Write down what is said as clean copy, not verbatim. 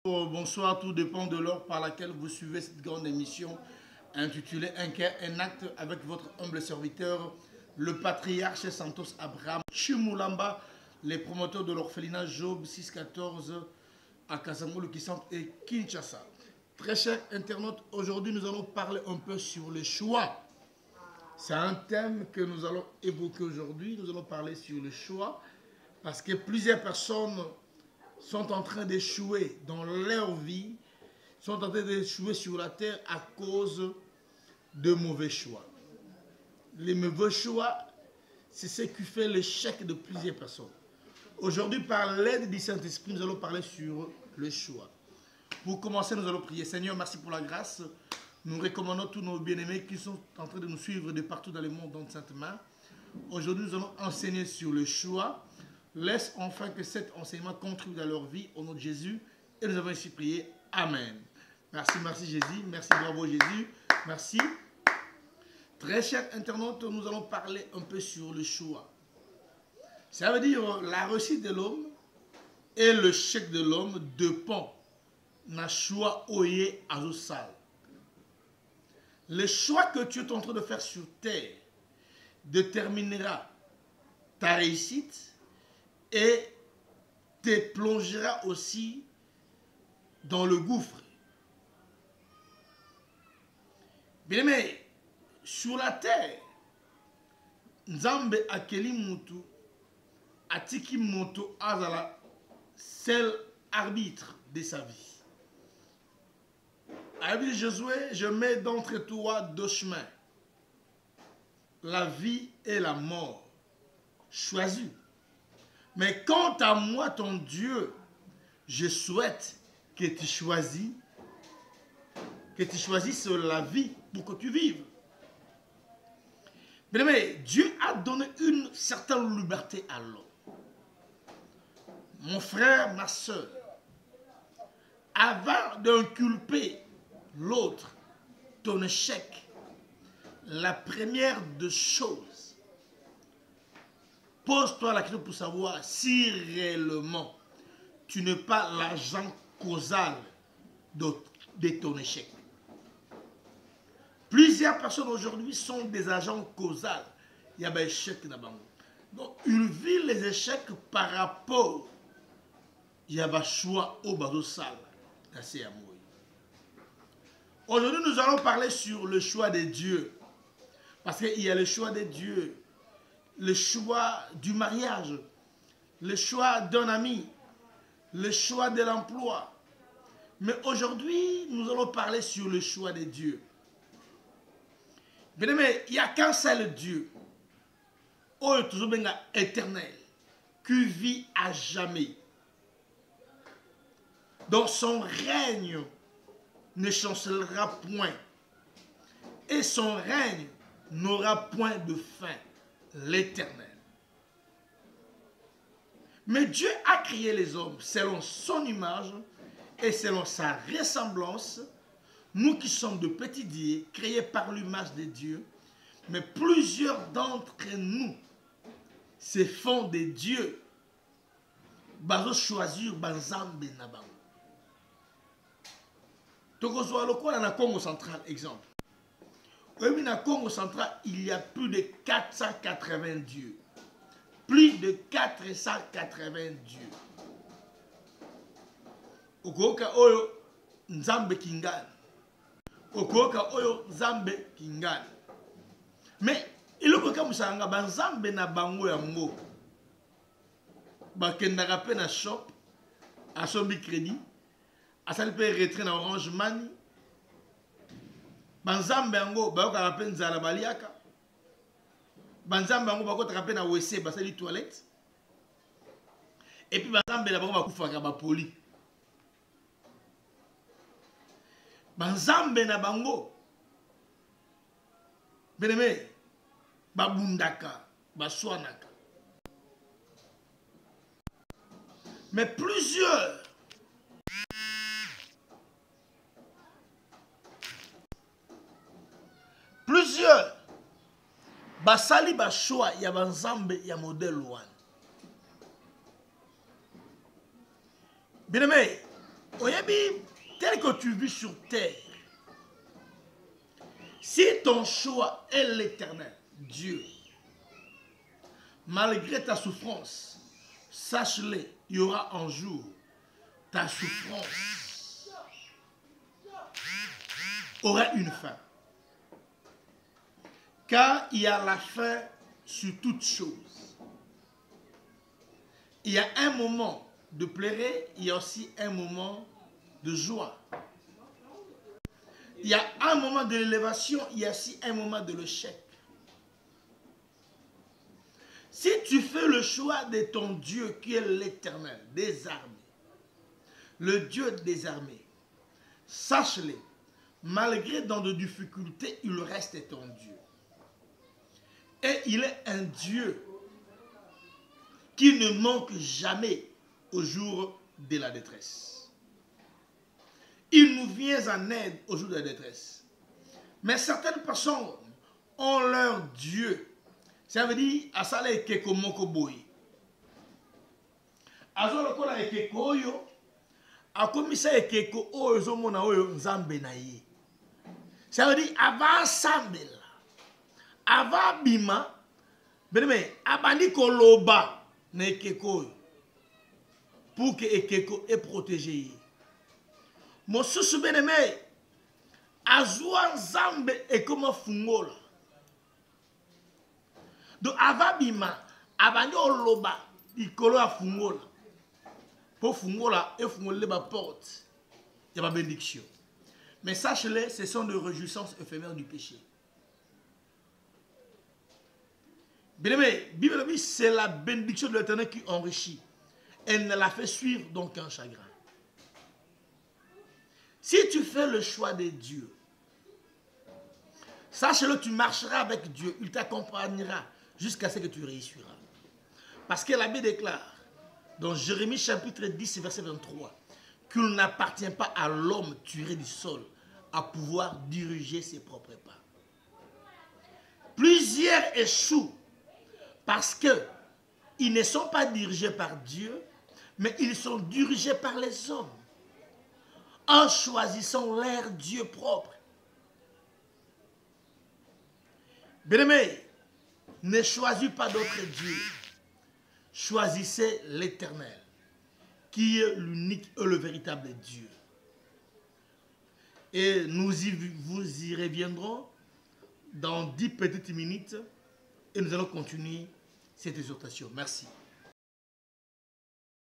Bonsoir, tout dépend de l'heure par laquelle vous suivez cette grande émission intitulée Un cœur, un acte avec votre humble serviteur, le patriarche Santos Abraham Chimulamba, les promoteurs de l'orphelinat Job 614 à Kasamolo Kisant et Kinshasa. Très chers internautes, aujourd'hui nous allons parler un peu sur le choix. C'est un thème que nous allons évoquer aujourd'hui. Nous allons parler sur le choix parce que plusieurs personnes sont en train d'échouer dans leur vie, sont en train d'échouer sur la terre à cause de mauvais choix. Les mauvais choix, c'est ce qui fait l'échec de plusieurs personnes. Aujourd'hui, par l'aide du Saint-Esprit, nous allons parler sur le choix. Pour commencer, nous allons prier. Seigneur, merci pour la grâce. Nous recommandons tous nos bien-aimés qui sont en train de nous suivre de partout dans le monde dans Sainte Main. Aujourd'hui, nous allons enseigner sur le choix. Laisse enfin que cet enseignement contribue à leur vie au nom de Jésus. Et nous avons ainsi prié. Amen. Merci, merci Jésus. Merci, bravo Jésus. Merci. Très chers internautes, nous allons parler un peu sur le choix. Ça veut dire la réussite de l'homme et l'échec de l'homme dépend d'un choix oye azosal. Le choix que tu es en train de faire sur terre déterminera ta réussite et te plongera aussi dans le gouffre. Bien aimé, sur la terre, Nzambe akeli mutu atiki moto azala seul arbitre de sa vie. Avec Josué, je mets d'entre toi deux chemins, la vie et la mort. Choisis. Mais quant à moi, ton Dieu, je souhaite que tu choisisses la vie pour que tu vives. Mais Dieu a donné une certaine liberté à l'homme. Mon frère, ma soeur, avant d'inculper l'autre, ton échec, la première des choses, pose-toi la question pour savoir si réellement tu n'es pas l'agent causal de ton échec. Plusieurs personnes aujourd'hui sont des agents causaux. Il y a des échecs là-bas. Donc, ils vivent les échecs par rapport il y a des choix au bas de salle. Aujourd'hui, nous allons parler sur le choix de Dieu. Parce qu'il y a le choix de Dieu, le choix du mariage, le choix d'un ami, le choix de l'emploi. Mais aujourd'hui, nous allons parler sur le choix de Dieu. Bien aimé, il n'y a qu'un seul Dieu, éternel, qui vit à jamais. Donc son règne ne chancellera point. Et son règne n'aura point de fin, l'Éternel. Mais Dieu a créé les hommes selon son image et selon sa ressemblance. Nous qui sommes de petits dieux, créés par l'image de Dieu, mais plusieurs d'entre nous se font des dieux. Bazo choisir Banzambe Nabango. Tokozwa lokola na Congo central, exemple. Oui, na Congo central, il y a plus de 480 dieux. Plus de 480 dieux. Okoka oyo Nzambe Kingani. Okoka oyo Nzambe Kingani. Mais il faut que musanga banzambe na bango yango. Bakendaka pe na shop, asombi crédit. Asali pe retrait na Orange Money. Banzambe yango bayoka pe nzala baliaka. Banzambe yango bakotaka pe na WC basali toilette. Et puis banzambe na bango bakufaka ba poli. Banzambe na bango beneme babundaka baswanaka. Mais plusieurs basali choix ya banzambe ya modèle 1. Bien aimé, oye Nayebi, tel que tu vis sur terre, si ton choix est l'Éternel, Dieu, malgré ta souffrance, sache-le, il y aura un jour ta souffrance aura une fin. Car il y a la fin sur toute chose. Il y a un moment de pleurer, il y a aussi un moment de joie. Il y a un moment de l'élévation, il y a aussi un moment de l'échec. Si tu fais le choix de ton Dieu qui est l'Éternel des armées, le Dieu des armées, sache-le, malgré dans de difficultés, il reste ton Dieu. Et il est un Dieu qui ne manque jamais au jour de la détresse. Il nous vient en aide au jour de la détresse. Mais certaines personnes ont leur Dieu. Ça veut dire, asala ekeko moko boy. Azolo kola ekeko oyo, akomisa ekeko oyo zomona oyo nzambe na ye. Ça veut dire, avant sambela, avant bima, beneme, abandi koloba na ekeko oyo, pour que ekeko est protégé. Mosusu beneme, azwa nzambe ekoma fungola. Donc avant bima, abandi oloba, ikolo a fungola. Pour fungola, et fungola ba porte. Il y a ma bénédiction. Mais sache-le, ce sont des réjouissances éphémères du péché. Bien aimé, Bible dit, c'est la bénédiction de l'Éternel qui enrichit. Elle ne la fait suivre donc qu'un chagrin. Si tu fais le choix de Dieu, sache-le, tu marcheras avec Dieu. Il t'accompagnera jusqu'à ce que tu réussiras. Parce que la Bible déclare, dans Jérémie chapitre 10, verset 23, qu'il n'appartient pas à l'homme tiré du sol à pouvoir diriger ses propres pas. Plusieurs échouent parce qu'ils ne sont pas dirigés par Dieu, mais ils sont dirigés par les hommes, en choisissant leur Dieu propre. Bien-aimé, ne choisis pas d'autres dieux. Choisissez l'Éternel, qui est l'unique et le véritable Dieu. Et vous y reviendrons dans 10 petites minutes et nous allons continuer cette exhortation. Merci.